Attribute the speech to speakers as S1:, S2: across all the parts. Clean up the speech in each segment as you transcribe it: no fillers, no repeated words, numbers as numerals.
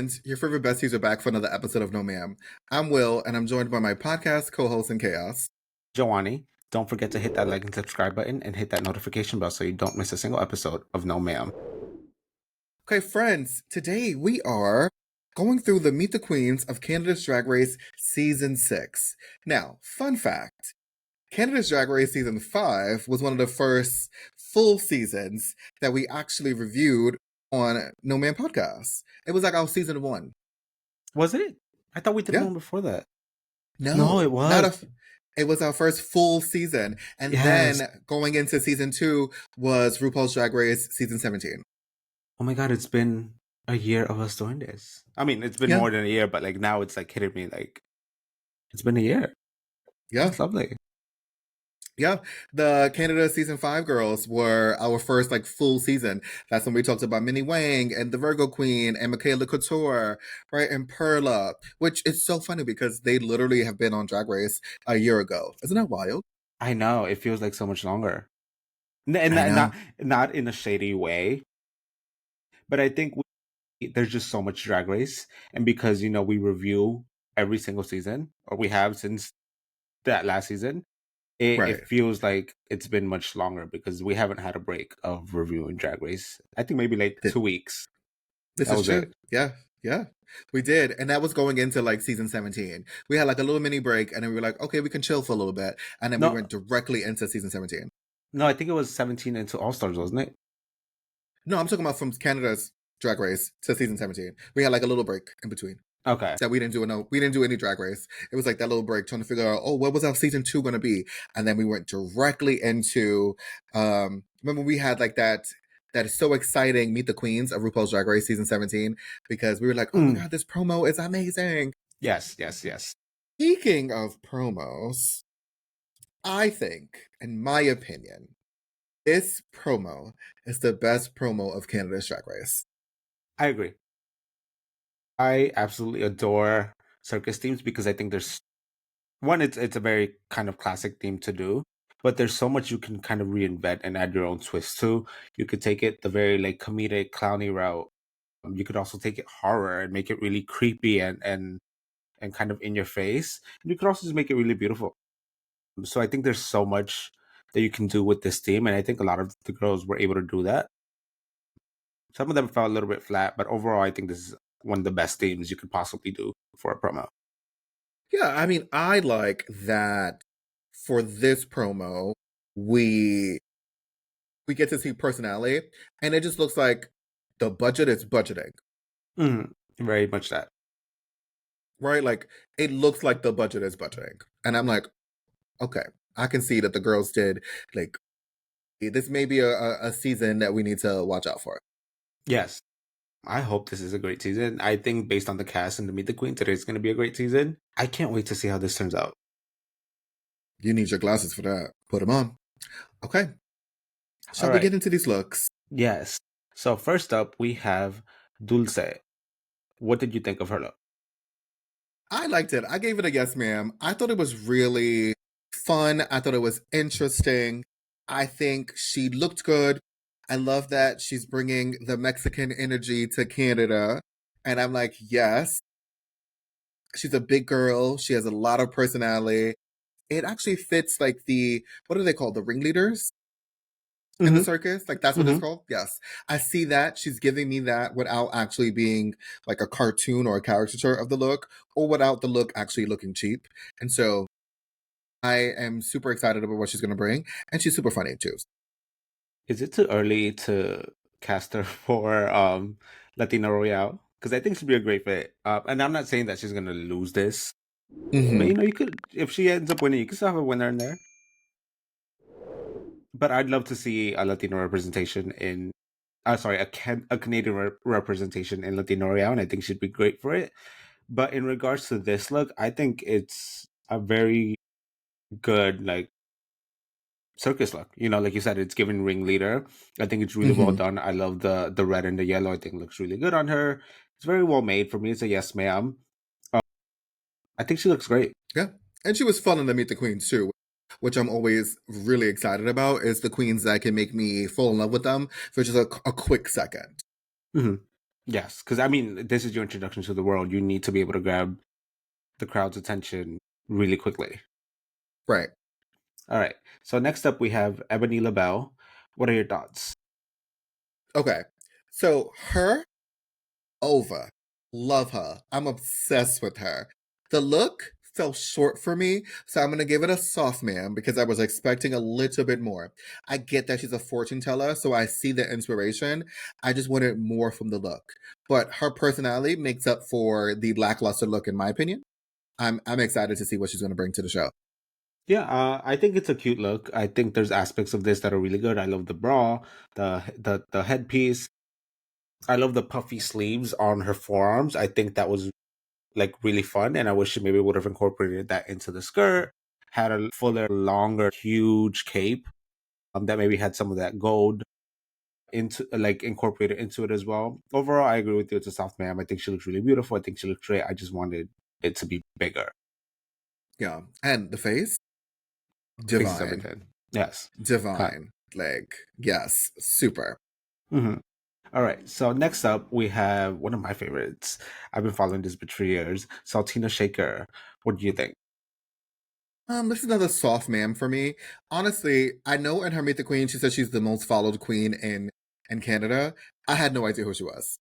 S1: friends. Your favorite besties are back for another episode of No Ma'am. I'm Will, and I'm joined by my podcast co-host in chaos,
S2: Jhoany. Don't forget to hit that like and subscribe button and hit that notification bell so you don't miss a single episode of No Ma'am.
S1: Okay, friends, today we are going through the Meet the Queens of Canada's Drag Race Season 6. Now, fun fact, Canada's Drag Race Season 5 was one of the first full seasons that we actually reviewed on No Man Podcast. It was like our Season 1.
S2: Was it? I thought we did
S1: Yeah.
S2: one before that.
S1: No,
S2: it was.
S1: It was our first full season. And
S2: Yes.
S1: then going into Season 2 was RuPaul's Drag Race Season 17.
S2: Oh my god, it's been a year of us doing this. I mean, it's been
S1: Yeah.
S2: more than a year, but like now it's like hitting me like it's been a year.
S1: Yeah.
S2: That's lovely.
S1: Yeah, the Canada Season 5 girls were our first like full season. That's when we talked about Minnie Wang and the Virgo Queen and Michaela Couture, right? And Perla, which is so funny because they literally have been on Drag Race a year ago. Isn't that wild?
S2: I know. It feels like so much longer. And
S1: I know.
S2: not in a shady way, but I think there's just so much Drag Race, and because we review every single season, or we have since that last season, it
S1: Right.
S2: feels like it's been much longer because we haven't had a break of reviewing Drag Race. I think maybe like 2 weeks.
S1: This
S2: That
S1: is
S2: was
S1: true.
S2: it.
S1: Yeah. We did. And that was going into like Season 17. We had like a little mini break and then we were like, okay, we can chill for a little bit. And then we went directly into Season 17.
S2: No, I think it was 17 into All Stars, wasn't it?
S1: No, I'm talking about from Canada's Drag Race to Season 17. We had like a little break in between.
S2: Okay.
S1: That we didn't do any Drag Race. It was like that little break trying to figure out, what was our Season 2 going to be? And then we went directly into, remember we had like that is so exciting Meet the Queens of RuPaul's Drag Race Season 17 because we were like, oh my God, this promo is amazing.
S2: Yes.
S1: Speaking of promos, I think, in my opinion, this promo is the best promo of Canada's Drag Race.
S2: I agree. I absolutely adore circus themes because I think there's one, it's a very kind of classic theme to do, but there's so much you can kind of reinvent and add your own twist to. You could take it the very like comedic clowny route. You could also take it horror and make it really creepy and kind of in your face. And you could also just make it really beautiful. So I think there's so much that you can do with this theme, and I think a lot of the girls were able to do that. Some of them felt a little bit flat, but overall I think this is one of the best themes you could possibly do for a promo.
S1: Yeah, I mean, I like that for this promo, we get to see personality, and it just looks like the budget is budgeting.
S2: Very much that.
S1: Right? Like, it looks like the budget is budgeting. And I'm like, okay, I can see that the girls did, like, this may be a season that we need to watch out for.
S2: Yes. I hope this is a great season. I think based on the cast and the Meet the Queen, today is going to be a great season. I can't wait to see how this turns out.
S1: You need your glasses for that. Put them on. Okay. Shall we get into these looks?
S2: Yes. So first up, we have Dulce. What did you think of her look?
S1: I liked it. I gave it a yes, ma'am. I thought it was really fun. I thought it was interesting. I think she looked good. I love that she's bringing the Mexican energy to Canada. And I'm like, yes. She's a big girl. She has a lot of personality. It actually fits like what are they called? The ringleaders in the circus? Like that's what it's called? Yes. I see that. She's giving me that without actually being like a cartoon or a caricature of the look or without the look actually looking cheap. And so I am super excited about what she's going to bring. And she's super funny too.
S2: Is it too early to cast her for Latina Royale? Because I think she'd be a great fit. And I'm not saying that she's going to lose this.
S1: Mm-hmm.
S2: But you could, if she ends up winning, you could still have a winner in there. But I'd love to see a Latino representation in, a Canadian representation in Latino Royale, and I think she'd be great for it. But in regards to this look, I think it's a very good like circus look. Like you said, it's giving ringleader. I think it's really well done. I love the red and the yellow. I think it looks really good on her. It's very well made. For me, it's a yes, ma'am. I think she looks great.
S1: Yeah. And she was fun in the Meet the Queens too, which I'm always really excited about, is the queens that can make me fall in love with them for just a quick second.
S2: Mm-hmm. Yes, because I mean, this is your introduction to the world. You need to be able to grab the crowd's attention really quickly.
S1: Right.
S2: All right. So next up, we have Ebony LaBelle. What are your thoughts?
S1: Okay. So her over. Love her. I'm obsessed with her. The look fell short for me, so I'm gonna give it a soft man because I was expecting a little bit more. I get that she's a fortune teller, so I see the inspiration. I just wanted more from the look. But her personality makes up for the lackluster look, in my opinion. I'm excited to see what she's gonna bring to the show.
S2: Yeah, I think it's a cute look. I think there's aspects of this that are really good. I love the bra, the headpiece. I love the puffy sleeves on her forearms. I think that was like really fun, and I wish she maybe would have incorporated that into the skirt. Had a fuller, longer, huge cape that maybe had some of that gold into like incorporated into it as well. Overall, I agree with you. It's a soft ma'am. I think she looks really beautiful. I think she looks great. I just wanted it to be bigger.
S1: Yeah. And the face?
S2: Fixes
S1: Divine.
S2: everything. Yes. Cut.
S1: Divine. Like, yes, super.
S2: Hmm. All right. So next up, we have one of my favorites. I've been following this for 3 years. Saltina Shaker. What do you think?
S1: This is another soft ma'am for me. Honestly, I know in her Meet the Queen, she said she's the most followed queen in Canada. I had no idea who she was.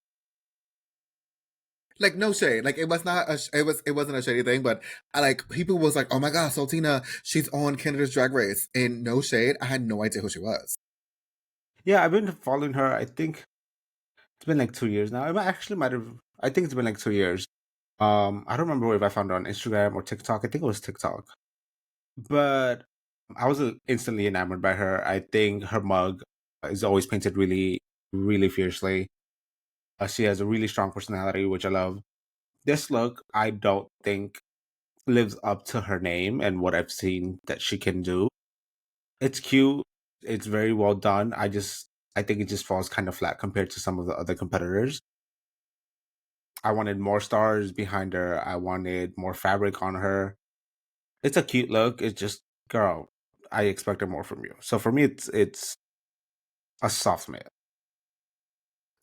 S1: Like no shade. Like it was not a it wasn't a shady thing, but I like people was like, oh my god, Saltina, she's on Canada's Drag Race. And no shade, I had no idea who she was.
S2: Yeah, I've been following her. I think it's been like 2 years now. Actually might have. I think it's been like 2 years. I don't remember if I found her on Instagram or TikTok. I think it was TikTok. But I was instantly enamored by her. I think her mug is always painted really, really fiercely. She has a really strong personality, which I love. This look, I don't think lives up to her name and what I've seen that she can do. It's cute. It's very well done. I think it just falls kind of flat compared to some of the other competitors. I wanted more stars behind her. I wanted more fabric on her. It's a cute look. It's just, girl, I expected more from you. So for me, it's a soft man.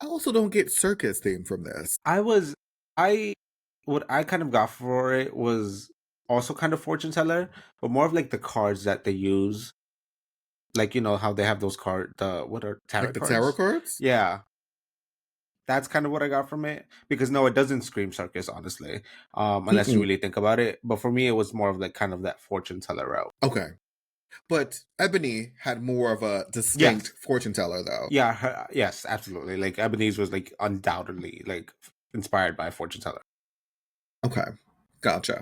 S1: I also don't get circus theme from this.
S2: I was I what I kind of got for it was also kind of fortune teller, but more of like the cards that they use. Like you know how they have those the what are
S1: Like
S2: tarot
S1: the tarot
S2: cards?
S1: cards?
S2: Yeah. That's kind of what I got from it. Because no, it doesn't scream circus, honestly. Unless you
S1: Mm-mm.
S2: really think about it. But for me it was more of like kind of that fortune teller route.
S1: Okay. But Ebony had more of a distinct
S2: Yes.
S1: fortune teller though.
S2: Yeah, yes, absolutely. Like Ebony's was like undoubtedly like inspired by a fortune teller.
S1: Okay. Gotcha.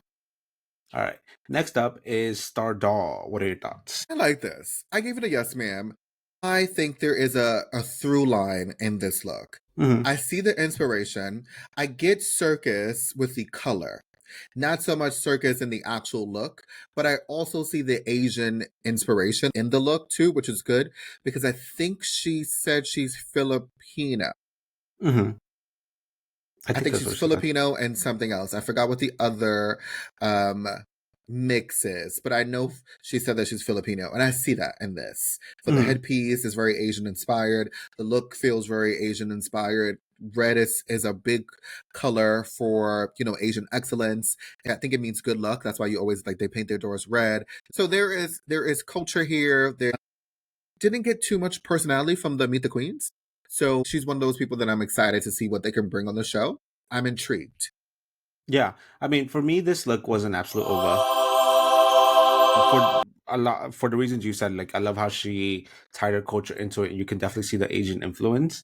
S2: All right. Next up is Star Doll. What are your thoughts?
S1: I like this. I gave it a yes, ma'am. I think there is a through line in this look.
S2: Hmm.
S1: I see the inspiration. I get circus with the color. Not so much circus in the actual look, but I also see the Asian inspiration in the look too, which is good because I think she said she's Filipino.
S2: Hmm. I
S1: I
S2: think
S1: think
S2: that's
S1: she's
S2: what she said.
S1: Filipino and something else. I forgot what the other um mix is, but I know she said that she's Filipino, and I see that in this. For the
S2: Hmm.
S1: headpiece is very Asian inspired. The look feels very Asian inspired. Red is a big color for Asian excellence. And I think it means good luck. That's why you always like they paint their doors red. So there is culture here. There didn't get too much personality from the Meet the Queens. So she's one of those people that I'm excited to see what they can bring on the show. I'm intrigued.
S2: Yeah, I mean, for me, this look was an absolute over. For a lot, for the reasons you said, like I love how she tied her culture into it. You can definitely see the Asian influence.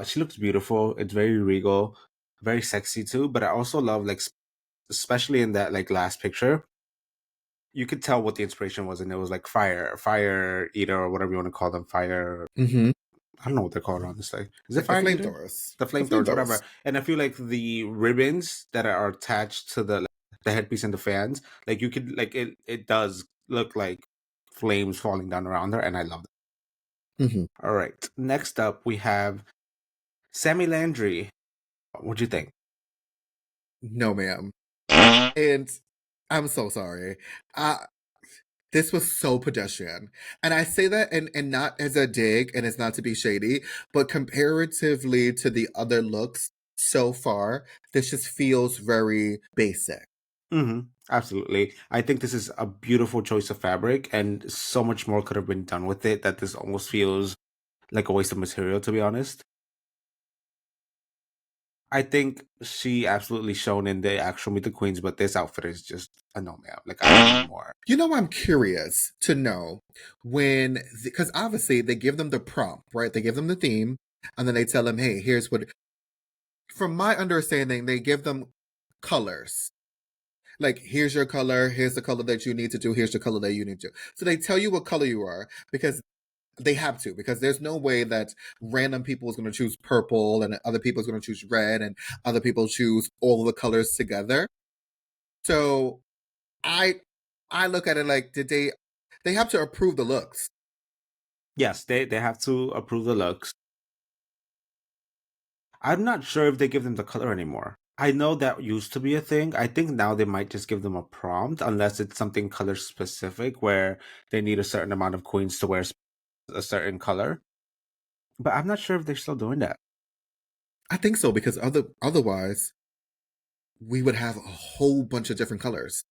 S2: She looks beautiful. It's very regal, very sexy too. But I also love like, especially in that like last picture, you could tell what the inspiration was, and it was like fire eater or whatever you want to call them, fire.
S1: Mm-hmm.
S2: I don't know what they're called honestly. Is it
S1: Like the
S2: fire eater?
S1: flamethrowers.
S2: The
S1: The
S2: flamethrowers,
S1: flamethrowers.
S2: whatever. And I feel like the ribbons that are attached to the headpiece and the fans, like you could like it does look like flames falling down around her, and I love that.
S1: Mm-hmm.
S2: All right. Next up we have Sammy Landry. What'd you think?
S1: No, ma'am. And I'm so sorry. This was so pedestrian. And I say that and not as a dig and it's not to be shady, but comparatively to the other looks so far, this just feels very basic.
S2: Absolutely. I think this is a beautiful choice of fabric, and so much more could have been done with it that this almost feels like a waste of material, to be honest. I think she absolutely shone in the actual Meet the Queens, but this outfit is just a no, man. Like, I need more.
S1: You know, I'm curious to know when, because obviously they give them the prompt, right? They give them the theme, and then they tell them, hey, here's what, from my understanding, they give them colors. Like, here's your color, here's the color that you need to do, here's the color that you need to. So they tell you what color you are because they have to, because there's no way that random people is going to choose purple and other people is going to choose red and other people choose all of the colors together. So I I look at it like, did they have to approve the looks?
S2: Yes, they have to approve the looks. I'm not sure if they give them the color anymore. I know that used to be a thing. I think now they might just give them a prompt, unless it's something color specific where they need a certain amount of queens to wear a certain color. But I'm not sure if they're still doing that.
S1: I think so, because otherwise we would have a whole bunch of different colors.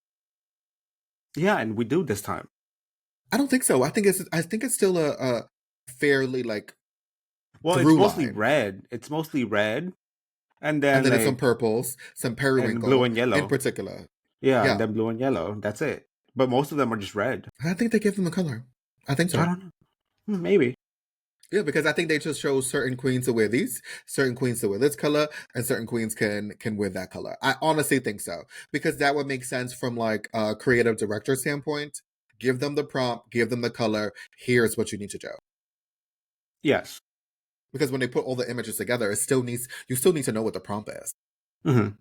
S2: Yeah, and we do this time.
S1: I don't think so. I think it's still a fairly like
S2: Well, it's
S1: through
S2: mostly
S1: line.
S2: red. It's mostly red, and
S1: And
S2: then
S1: then it's some
S2: like
S1: purples, some
S2: and blue
S1: periwinkle
S2: and
S1: in
S2: yellow.
S1: particular.
S2: Yeah, and
S1: Yeah.
S2: then blue and yellow. That's it. But most of them are just red.
S1: I think they give them the color. I think
S2: I
S1: so.
S2: don't know. Maybe.
S1: Yeah, because I think they just chose certain queens to wear these, certain queens to wear this color, and certain queens can wear that color. I honestly think so. Because that would make sense from like a creative director standpoint. Give them the prompt, give them the color, here's what you need to do.
S2: Yes.
S1: Because when they put all the images together, it still needs you still need to know what the prompt is.
S2: hmm
S1: I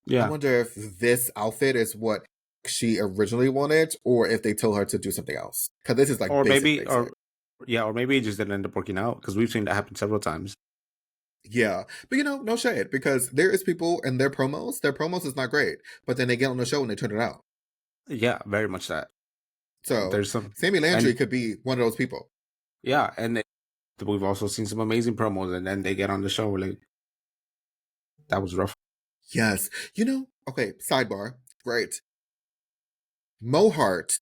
S2: Yeah.
S1: wonder if this outfit is what she originally wanted, or if they told her to do something else. Because this is like
S2: Or
S1: basic,
S2: maybe,
S1: basic.
S2: or maybe it just didn't end up working out because we've seen that happen several times.
S1: Yeah. But no shade, because there is people and their promos is not great. But then they get on the show and they turn it out.
S2: Yeah, very much that.
S1: So
S2: There's some,
S1: Sammy Landry
S2: and
S1: could be one of those people.
S2: yeah, we've also seen some amazing promos, and then they get on the show. We're like, that was rough.
S1: Yes. Okay, sidebar. Great. Mohart,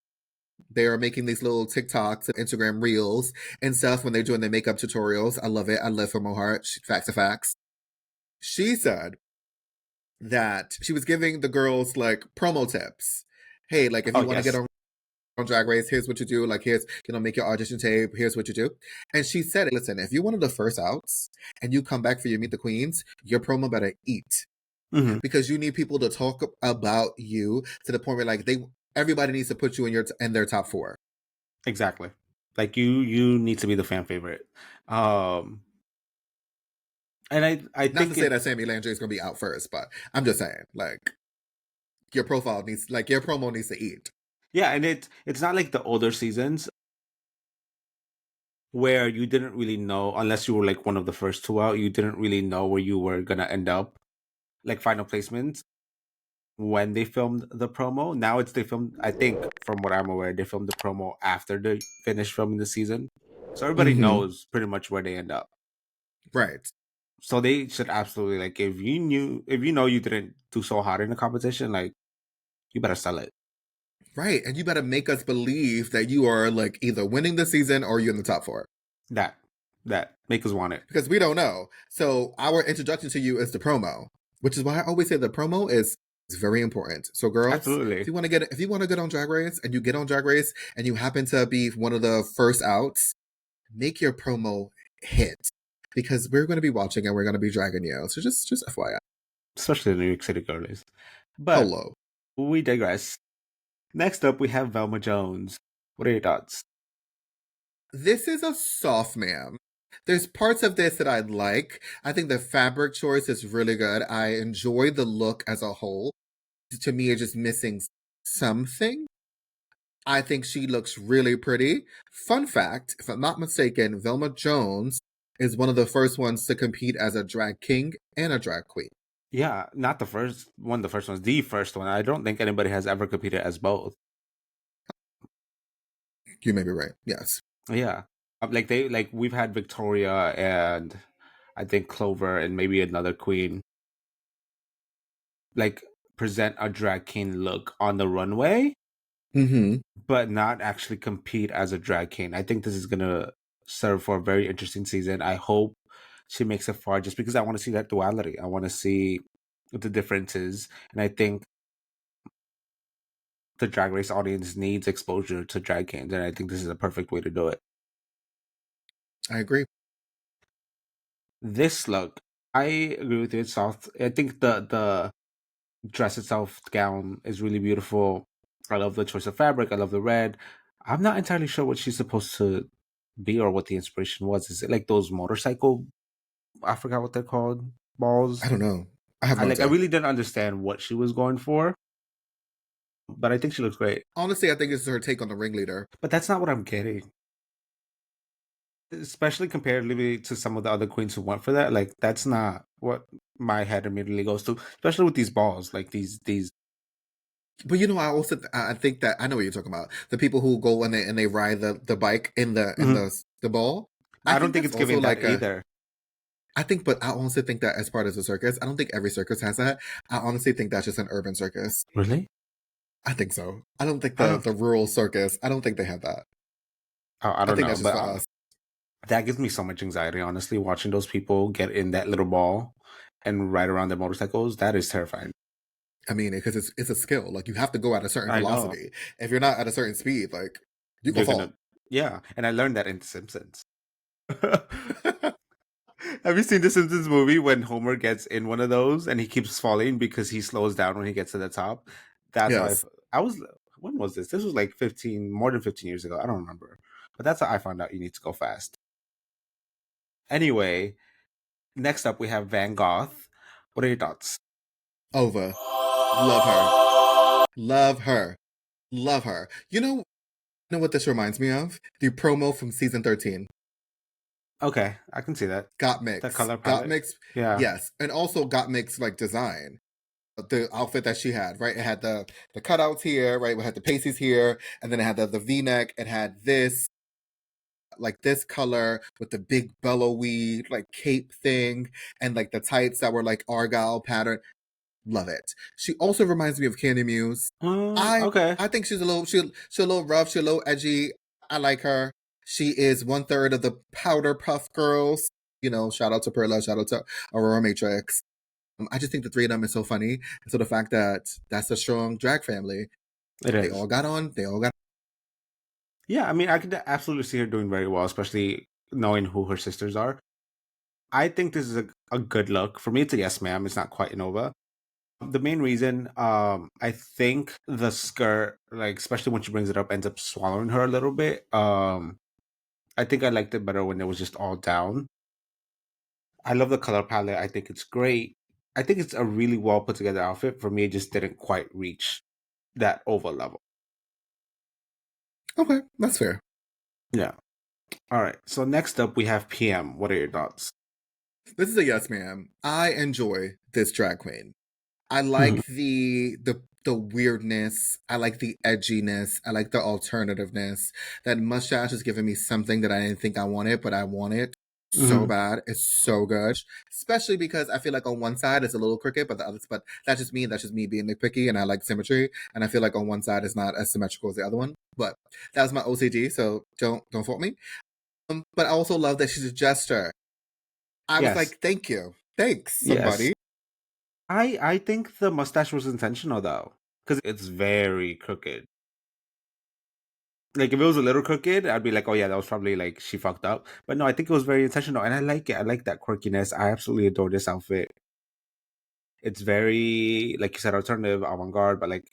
S1: they are making these little TikToks and Instagram reels and stuff when they're doing their makeup tutorials. I love it. I live for Mohart. Facts are facts. She said that she was giving the girls like promo tips. Hey, like if
S2: Oh
S1: you want to get
S2: yes.
S1: on Drag Race, here's what you do. Like here's, make your audition tape. Here's what you do. And she said, listen, if you're one of the first outs and you come back for your Meet the Queens, your promo better eat,
S2: hmm
S1: because you need people to talk about you to the point where like everybody needs to put you in their top four.
S2: Exactly. Like you need to be the fan favorite. Um, and I
S1: Not to
S2: think
S1: say that
S2: it's
S1: Sammy Landry is going to be out first, but I'm just saying, like, your profile needs, like, your promo needs to eat.
S2: yeah, and it's not like the older seasons where you didn't really know unless you were like one of the first two out. You didn't really know where you were gonna end up, like final placements when they filmed the promo. Now it's they filmed. I think from what I'm aware, they filmed the promo after they finished filming the season, so everybody
S1: Mm-hmm.
S2: knows pretty much where they end up.
S1: Right.
S2: So they should absolutely like if you know you didn't do so hot in the competition, like you better sell it.
S1: Right. And you better make us believe that you are, like, either winning the season or you're in the top four.
S2: That that make us want it.
S1: Because we don't know. So our introduction to you is the promo, which is why I always say the promo is very important. So girls, if
S2: Absolutely.
S1: you want to get on Drag Race and you get on Drag Race and you happen to be one of the first outs, make your promo hit, because we're going to be watching and we're going to be dragging you. So just FYI.
S2: Especially the New York City girlies. But
S1: Hello.
S2: we digress. Next up, we have Velma Jones. What are your thoughts?
S1: This is a soft ma'am. There's parts of this that I like. I think the fabric choice is really good. I enjoy the look as a whole. To me, it's just missing something. I think she looks really pretty. Fun fact, if I'm not mistaken, Velma Jones is one of the first ones to compete as a drag king and a drag queen.
S2: Yeah, not the first one. The first one's the first one. I don't think anybody has ever competed as both.
S1: You may be right. Yes.
S2: Yeah. Like we've had Victoria and I think Clover and maybe another queen like present a drag king look on the runway,
S1: Mm-hmm.
S2: but not actually compete as a drag king. I think this is gonna serve for a very interesting season. I hope she makes it far just because I want to see that duality. I want to see the differences. And I think the drag race audience needs exposure to drag kings, and I think this is a perfect way to do it.
S1: I agree.
S2: This look, I agree with you. It's soft. I think the dress itself, the gown, is really beautiful. I love the choice of fabric. I love the red. I'm not entirely sure what she's supposed to be or what the inspiration was. Is it like those motorcycle? I forgot what they're called.
S1: I
S2: Balls.
S1: don't know. I have
S2: I
S1: no
S2: like. I
S1: idea.
S2: really didn't understand what she was going for, but I think she looks great.
S1: Honestly, I think this is her take on the ringleader.
S2: But that's not what I'm getting. Especially comparatively to some of the other queens who went for that, like that's not what my head immediately goes to. Especially with these balls, like these.
S1: But you know, I think that I know what you're talking about. The people who go and they ride the bike in
S2: Mhm.
S1: the ball. I
S2: I don't
S1: think
S2: think
S1: that's
S2: it's
S1: also
S2: giving that
S1: like a.
S2: either.
S1: I think, but I honestly think that as part of the circus, I don't think every circus has that. I honestly think that's just an urban circus.
S2: Really?
S1: I think so. I don't think
S2: I
S1: the
S2: don't.
S1: the rural circus. I don't think they have that.
S2: I
S1: I
S2: don't
S1: think
S2: know,
S1: that's just
S2: but
S1: for us.
S2: that gives me so much anxiety. Honestly, watching those people get in that little ball and ride around their motorcycles, that is terrifying.
S1: I mean, because it's a skill. Like you have to go at a certain
S2: I know
S1: velocity. If you're not at a certain speed, like you go
S2: you're gonna.
S1: fall.
S2: Yeah, and I learned that in Simpsons. Have you seen the Simpsons movie when Homer gets in one of those and he keeps falling because he slows down when he gets to the top? That's how
S1: Yes.
S2: I was. When was this? This was like 15, more than 15 years ago. I don't remember, but that's how I found out you need to go fast. Anyway, next up we have Van Gogh. What are your thoughts?
S1: Over. Love her. Love her. Love her. You know what this reminds me of? The promo from season 13.
S2: Okay, I can see that.
S1: Got
S2: The
S1: Mix.
S2: color
S1: Got
S2: palette.
S1: Mix.
S2: Yeah.
S1: Yes. And also Got Mix like design. The outfit that she had, right? It had the cutouts here, right? We had the pasties here, and then it had the V-neck. It had this like this color with the big bellowy like cape thing and like the tights that were like argyle pattern. Love it. She also reminds me of Candy Muse. I
S2: Okay.
S1: I think she's a little rough, she's a little edgy. I like her. She is 1/3 of the Powder Puff Girls. Shout out to Perla, shout out to Aurora Matrix. I just think the three of them is so funny. And so the fact that that's a strong drag family,
S2: It
S1: they
S2: is.
S1: all got on, they all got.
S2: Yeah, I mean, I could absolutely see her doing very well, especially knowing who her sisters are. I think this is a good look. For me, it's a yes, ma'am. It's not quite an over. The main reason, I think the skirt, like especially when she brings it up, ends up swallowing her a little bit. I think I liked it better when it was just all down. I love the color palette. I think it's great. I think it's a really well put together outfit. For me, it just didn't quite reach that over level.
S1: Okay, that's fair.
S2: Yeah. All right. So next up, we have PM. What are your thoughts?
S1: This is a yes, ma'am. I enjoy this drag queen. I
S2: Mhm.
S1: like the weirdness. I like the edginess. I like the alternativeness. That mustache is giving me something that I didn't think I wanted, but I want it so
S2: Mhm.
S1: bad. It's so good. Especially because I feel like on one side it's a little crooked, but that's just me. That's just me being nitpicky, and I like symmetry. And I feel like on one side is not as symmetrical as the other one. But that was my OCD, so don't fault me. But I also love that she's a jester. I was
S2: Yes.
S1: like, thank you, thanks
S2: Yes.
S1: somebody.
S2: I think the mustache was intentional though, because it's very crooked. Like if it was a little crooked, I'd be like, oh yeah, that was probably like she fucked up. But no, I think it was very intentional, and I like it. I like that quirkiness. I absolutely adore this outfit. It's very, like you said, alternative, avant-garde, but like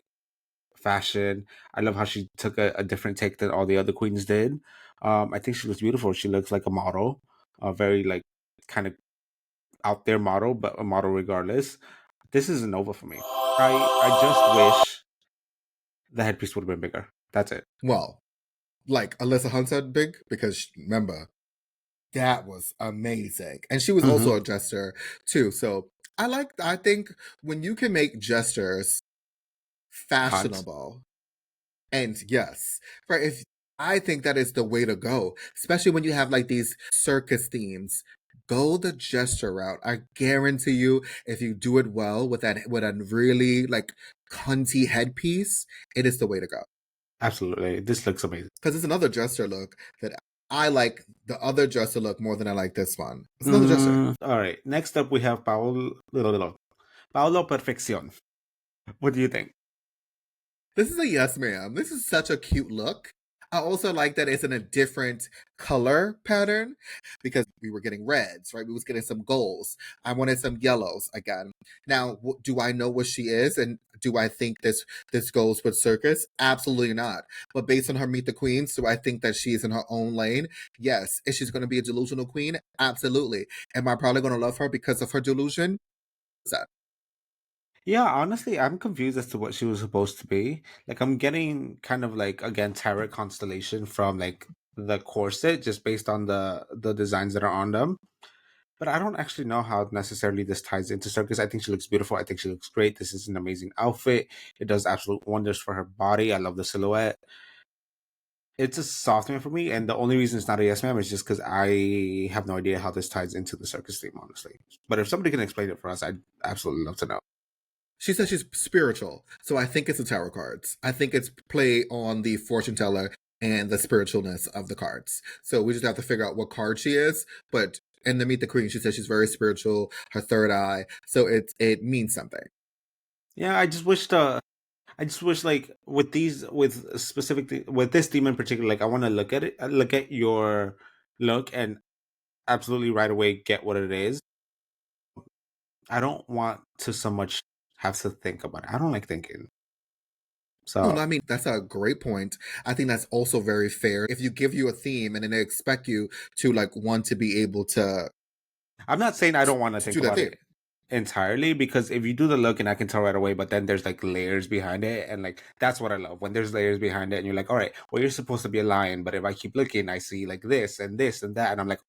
S2: fashion. I love how she took a different take than all the other queens did. I think she looks beautiful. She looks like a model, a very like kind of out there model, but a model regardless. This is an over for me. I just wish the headpiece would have been bigger. That's it.
S1: Well, like Alyssa Hunt said big because remember that was amazing, and she was
S2: Hmm.
S1: also a jester too. So I think when you can make jesters
S2: Hot.
S1: fashionable, and yes, right, I think that is the way to go, especially when you have like these circus themes. Go the gesture route. I guarantee you, if you do it well with that, with a really like cunty headpiece, it is the way to go.
S2: Absolutely. This looks amazing.
S1: Because it's another gesture look that I like the other gesture look more than I like this one. It's another gesture.
S2: All right. Next up, we have Paolo Perfeccion. What do you think?
S1: This is a yes, ma'am. This is such a cute look. I also like that it's in a different color pattern because we were getting reds, right? We was getting some golds. I wanted some yellows again. Now, do I know what she is, and do I think this goes with circus? Absolutely not. But based on her Meet the Queens, do I think that she is in her own lane? Yes. Is she going to be a delusional queen? Absolutely. Am I probably going to love her because of her delusion?
S2: Yeah, honestly, I'm confused as to what she was supposed to be. Like, I'm getting kind of like again tarot constellation from like the corset just based on the designs that are on them. But I don't actually know how necessarily this ties into circus. I think she looks beautiful. I think she looks great. This is an amazing outfit. It does absolute wonders for her body. I love the silhouette. It's a soft man for me, and the only reason it's not a yes ma'am is just because I have no idea how this ties into the circus theme, honestly. But if somebody can explain it for us, I'd absolutely love to know.
S1: She says she's spiritual, so I think it's the tarot cards. I think it's play on the fortune teller and the spiritualness of the cards. So we just have to figure out what card she is. But in the Meet the Queen, she says she's very spiritual, her third eye. So it means something.
S2: Yeah, I just wish like with these with with this theme in particular, like I want to look at it, look at your look, and absolutely right away get what it is. I don't want to so much have to think about it. I don't like thinking.
S1: Oh,
S2: So
S1: no, I mean, that's a great point. I think that's also very fair. If you give you a theme and then they expect you to like want to be able
S2: I'm not saying I don't want to
S1: to
S2: think
S1: do that
S2: about
S1: theme.
S2: it entirely, because if you do the look and I can tell right away, but then there's like layers behind it, and like that's what I love when there's layers behind it, and you're like, all right, well, you're supposed to be a lion, but if I keep looking, I see like this and that, and I'm like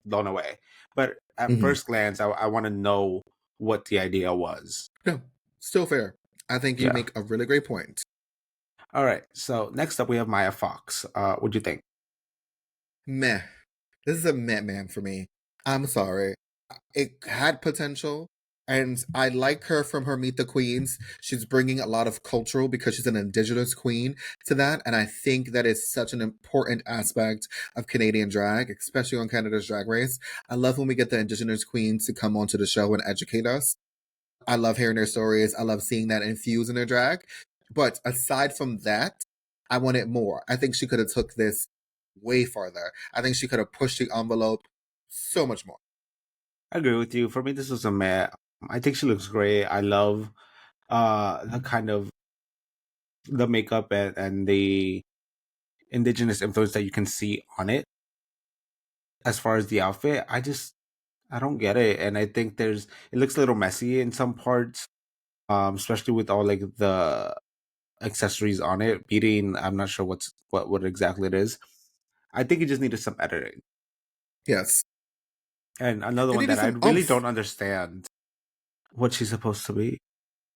S2: blown away. But at
S1: Hmm.
S2: first glance, I want to know what the idea was.
S1: No, still fair. I think you
S2: Yeah.
S1: make a really great point.
S2: All right. So next up, we have Maya Fox. What do you think?
S1: Meh. This is a meh man for me. I'm sorry. It had potential, and I like her from her Meet the Queens. She's bringing a lot of cultural because she's an indigenous queen to that, and I think that is such an important aspect of Canadian drag, especially on Canada's Drag Race. I love when we get the indigenous queens to come onto the show and educate us. I love hearing their stories. I love seeing that infused in their drag. But aside from that, I wanted more. I think she could have took this way farther. I think she could have pushed the envelope so much more.
S2: I agree with you. For me, this was a meh. I think she looks great. I love the kind of the makeup and the indigenous influence that you can see on it. As far as the outfit, I don't get it, and I think it looks a little messy in some parts, especially with all like the accessories on it. Beating, I'm not sure what exactly it is. I think it just needed some editing.
S1: Yes.
S2: And another
S1: It
S2: one
S1: needed
S2: that I
S1: some
S2: really
S1: oomph.
S2: don't understand what she's supposed to be.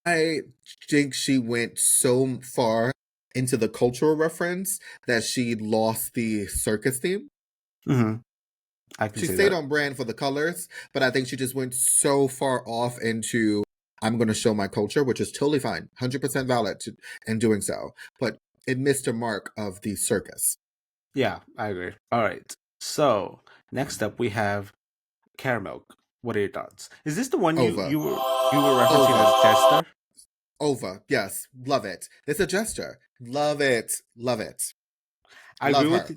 S1: I think she went so far into the cultural reference that she lost the circus theme.
S2: Hmm. I can
S1: She
S2: see
S1: stayed
S2: that.
S1: on brand for the colors, but I think she just went so far off into I'm going to show my culture, which is totally fine, 100% valid in doing so. But it missed the mark of the circus.
S2: Yeah, I agree. All right. So next up we have Caramel. What are your thoughts? Is this the one
S1: Over.
S2: you were referencing
S1: Over.
S2: as Jester?
S1: Over. Yes. Love it. It's a gesture. Love it. Love it.
S2: I agree
S1: Love
S2: with
S1: her.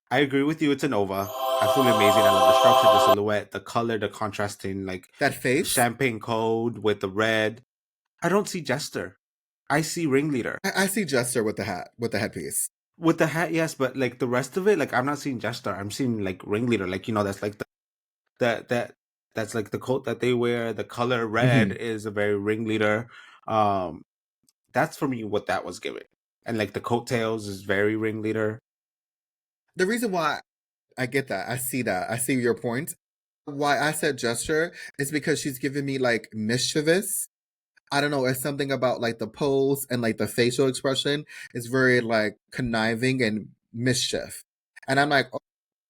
S2: I agree with you. It's a Nova. Absolutely amazing. I love the structure, the silhouette, the color, the contrasting like
S1: That face.
S2: champagne code with the red. I don't see Jester. I see Ringleader.
S1: I see Jester with the hat, with the headpiece.
S2: With the hat, yes, but like the rest of it, like I'm not seeing Jester. I'm seeing like Ringleader. Like, that's like that that that's like the coat that they wear. The color red
S1: Hmm.
S2: is a very Ringleader. Um, that's for me what that was giving. And like the coattails is very Ringleader.
S1: The reason why I get that, I see your point. Why I said gesture is because she's giving me like mischievous. I don't know, it's something about like the pose and like the facial expression is very like conniving and mischief. And I'm like, oh,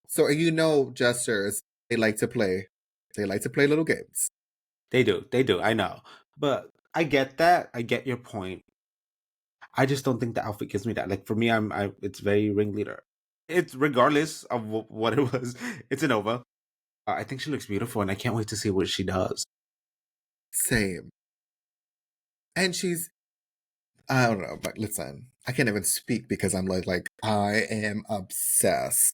S1: so you know, jesters, they like to play. They like to play little games.
S2: They do. They do. I know. But I get that. I get your point. I just don't think the outfit gives me that. Like for me, it's very ringleader. It's regardless of what it was. It's an over. I think she looks beautiful, and I can't wait to see what she does.
S1: Same. And she's, I don't know, but listen, I can't even speak because I'm like I am obsessed.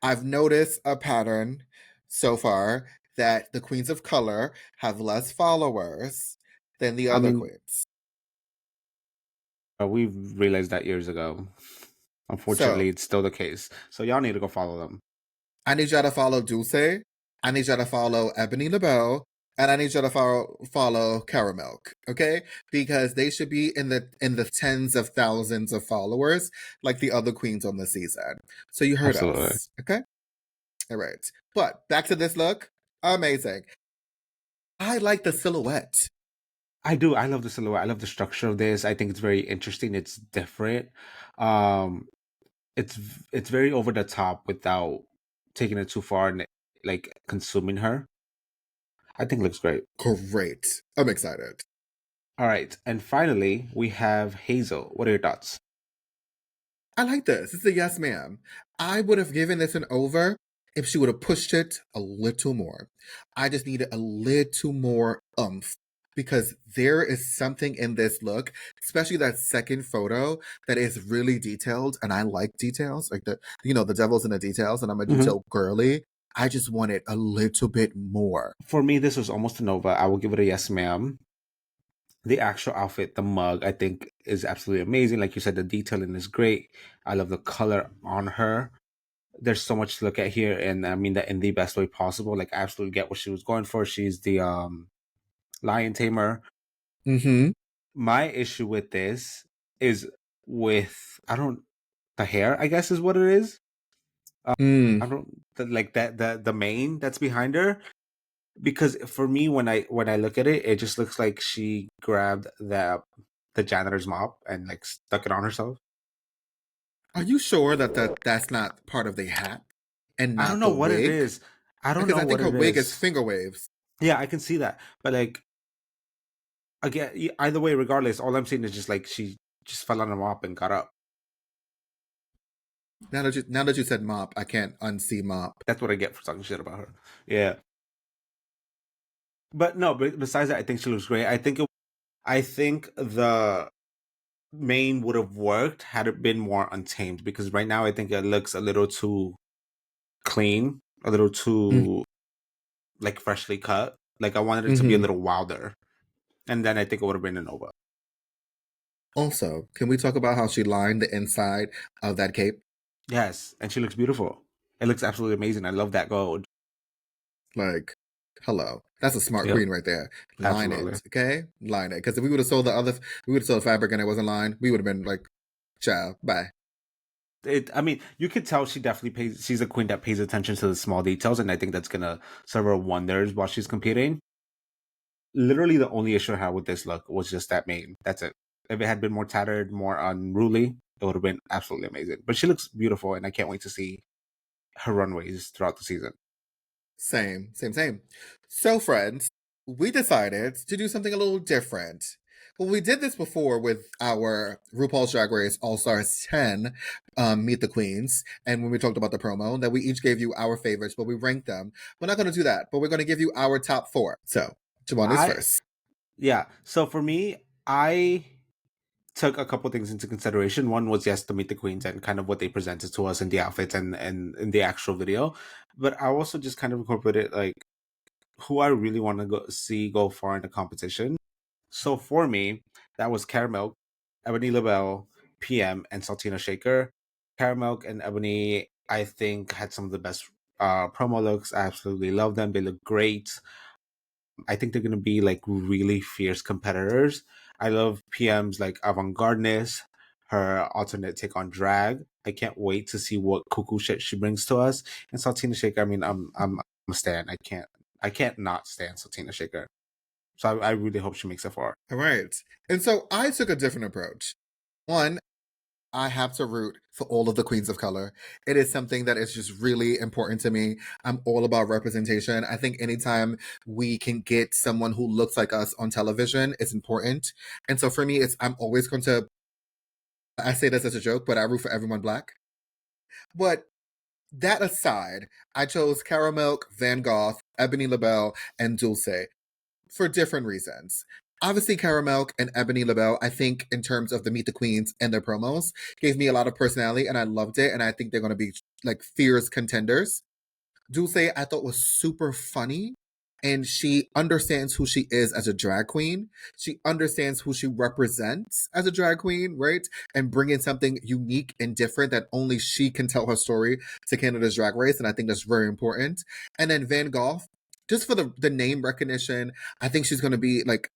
S1: I've noticed a pattern so far that the queens of color have less followers than the
S2: I
S1: other
S2: mean,
S1: queens.
S2: we realized that years ago.
S1: So
S2: Unfortunately, it's still the case. So y'all need to go follow them.
S1: I need y'all to follow Dulce. I need y'all to follow Ebony LaBelle. And I need y'all to follow Caramel, okay? Because they should be in the tens of thousands of followers, like the other queens on the season. So you heard
S2: Absolutely.
S1: us, okay? All right. But back to this look. Amazing. I like the silhouette.
S2: I do. I love the silhouette. I love the structure of this. I think it's very interesting. It's different. Um, it's very over the top without taking it too far and like consuming her. I think it looks great.
S1: Great. I'm excited.
S2: All right, and finally we have Hazel. What are your thoughts?
S1: I like this. It's a yes, ma'am. I would have given this an over if she would have pushed it a little more. I just needed a little more oomph because there is something in this look, especially that second photo, that is really detailed. And I like details, like the devil's in the details, and I'm a
S2: Hmm.
S1: detail girly. I just wanted a little bit more.
S2: For me, this was almost a nova. I will give it a yes, ma'am. The actual outfit, the mug, I think is absolutely amazing. Like you said, the detailing is great. I love the color on her. There's so much to look at here, and I mean that in the best way possible. Like I absolutely get what she was going for. She's the lion tamer.
S1: Mm-hmm.
S2: My issue with this is with I don't the hair, I guess is what it is.
S1: Mm.
S2: I don't like that the mane that's behind her, because for me when I look at it, it just looks like she grabbed the janitor's mop and like stuck it on herself.
S1: Are you sure that's not part of the hat and
S2: I don't
S1: not
S2: know
S1: the
S2: what it
S1: wig?
S2: is. I don't
S1: Because
S2: know
S1: I
S2: what
S1: think her
S2: it
S1: wig is
S2: is.
S1: finger waves.
S2: Yeah, I can see that, but like again, either way, regardless, all I'm seeing is just like she just fell on a mop and got up.
S1: Now that you said mop, I can't unsee mop.
S2: That's what I get for talking shit about her. Yeah, but no. But besides that, I think she looks great. I think the main would have worked had it been more untamed, because right now I think it looks a little too clean, a little too like freshly cut. Like I wanted it to be a
S1: Mm-hmm.
S2: little wilder, and then I think it would have been an over.
S1: Also, can we talk about how she lined the inside of that cape?
S2: Yes, and she looks beautiful. It looks absolutely amazing. I love that gold.
S1: Like, hello, that's a smart
S2: Yep,
S1: queen right there. Line
S2: absolutely.
S1: it, okay? Line it. Because if we would have sold we would have sold the fabric and it wasn't lined, we would have been like, ciao, bye.
S2: I mean, you could tell she definitely pays. She's a queen that pays attention to the small details, and I think that's gonna serve her wonders while she's competing. Literally, the only issue I had with this look was just that mane. That's it. If it had been more tattered, more unruly, it would have been absolutely amazing. But she looks beautiful, and I can't wait to see her runways throughout the season.
S1: Same, same, same. So, friends, we decided to do something a little different. Well, we did this before with our RuPaul's Drag Race All Stars 10 Meet the Queens. And when we talked about the promo, that we each gave you our favorites, but we ranked them. We're not going to do that, but we're going to give you our top four. So, Jhoany is
S2: I
S1: first.
S2: Yeah. So for me, I took a couple things into consideration. One was yes to meet the queens and kind of what they presented to us in the outfits and in the actual video, but I also just kind of incorporated like who I really want to go far in the competition. So for me, that was Caramel, Ebony LaBelle, PM, and Saltina Shaker. Caramel and Ebony, I think, had some of the best promo looks. I absolutely love them. They look great. I think they're going to be like really fierce competitors. I love PM's like avant-gardeness, her alternate take on drag. I can't wait to see what cuckoo shit she brings to us. And Saltina Shaker, I mean, I'm a stan. I can't not stand Saltina Shaker. So I really hope she makes it far.
S1: All right. And so I took a different approach. One, I have to root for all of the queens of color. It is something that is just really important to me. I'm all about representation. I think anytime we can get someone who looks like us on television, it's important. And so for me, I'm always going to, I say this as a joke, but I root for everyone black. But that aside, I chose Caramel, Van Gogh, Ebony LaBelle, and Dulce for different reasons. Obviously, Caramel and Ebony LaBelle, I think, in terms of the Meet the Queens and their promos, gave me a lot of personality and I loved it. And I think they're going to be like fierce contenders. Dulce, I thought was super funny. And she understands who she is as a drag queen. She understands who she represents as a drag queen, right? And bringing something unique and different that only she can tell her story to Canada's Drag Race. And I think that's very important. And then Van Gogh, just for the name recognition, I think she's going to be like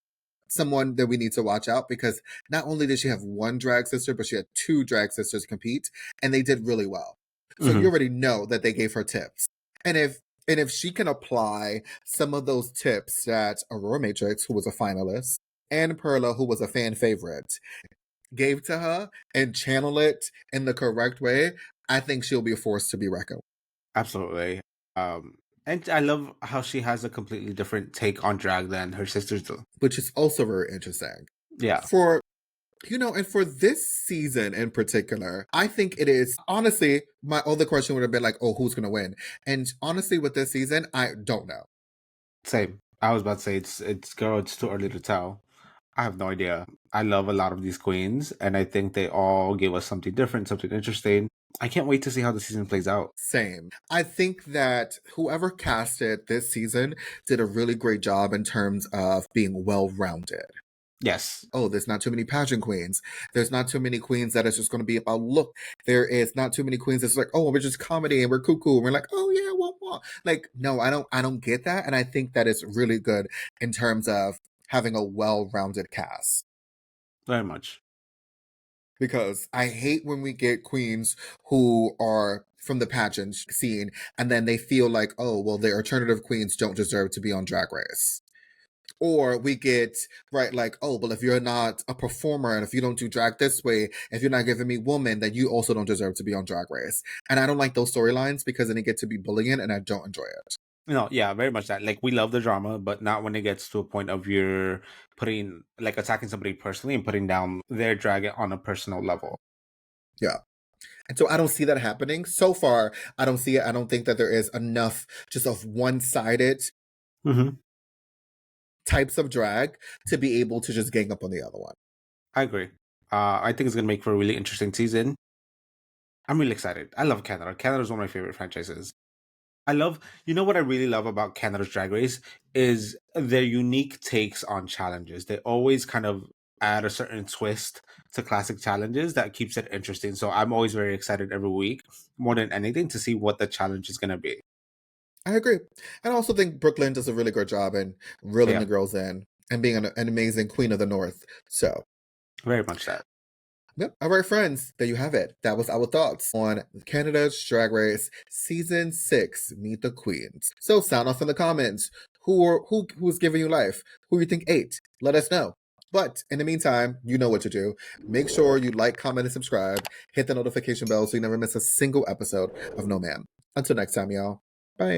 S1: someone that we need to watch out because not only did she have one drag sister, but she had two drag sisters compete and they did really well. So you
S2: Hmm.
S1: already know that they gave her tips. And if she can apply some of those tips that Aurora Matrix, who was a finalist, and Perla, who was a fan favorite, gave to her and channel it in the correct way, I think she'll be a force to be reckoned with,
S2: Absolutely. And I love how she has a completely different take on drag than her sisters do.
S1: which is also very interesting.
S2: Yeah,
S1: For and for this season in particular, I think it is honestly, my other question would have been like, oh, who's gonna win? And honestly, with this season, I don't know.
S2: same. I was about to say it's girl, it's too early to tell. I have no idea. I love a lot of these queens, and I think they all give us something different, something interesting. I can't wait to see how the season plays out.
S1: Same. I think that whoever casted this season did a really great job in terms of being well rounded.
S2: Yes.
S1: Oh, there's not too many pageant queens. There's not too many queens that is just going to be about look. There is not too many queens that's like, oh, we're just comedy and we're cuckoo. And we're like, oh yeah, what? Like, no, I don't get that. And I think that is really good in terms of having a well-rounded cast.
S2: Very much.
S1: Because I hate when we get queens who are from the pageant scene and then they feel like, oh, well, the alternative queens don't deserve to be on Drag Race. Or we get right like, oh, well, if you're not a performer and if you don't do drag this way, if you're not giving me woman, then you also don't deserve to be on Drag Race. And I don't like those storylines because then it gets to be bullying and I don't enjoy it.
S2: No, yeah, very much that. Like we love the drama, but not when it gets to a point of you're putting like attacking somebody personally and putting down their drag on a personal level.
S1: Yeah. And so I don't see that happening. So far, I don't see it. I don't think that there is enough just of one-sided
S2: Mm-hmm.
S1: types of drag to be able to just gang up on the other one.
S2: I agree. I think it's gonna make for a really interesting season. I'm really excited. I love Canada. Canada is one of my favorite franchises. I love, you know what I really love about Canada's Drag Race is their unique takes on challenges. They always kind of add a certain twist to classic challenges that keeps it interesting. So I'm always very excited every week, more than anything, to see what the challenge is going to be.
S1: I agree. And I also think Brooklyn does a really good job in reeling
S2: Yeah,
S1: the girls in and being an amazing queen of the North. So,
S2: very much that.
S1: yep. All right, friends, there you have it. That was our thoughts on Canada's Drag Race Season 6, Meet the Queens. So sound off in the comments. Who's giving you life? Who you think ate? Let us know. But in the meantime, you know what to do. Make sure you like, comment, and subscribe. Hit the notification bell so you never miss a single episode of No Ma'am. Until next time, y'all. Bye.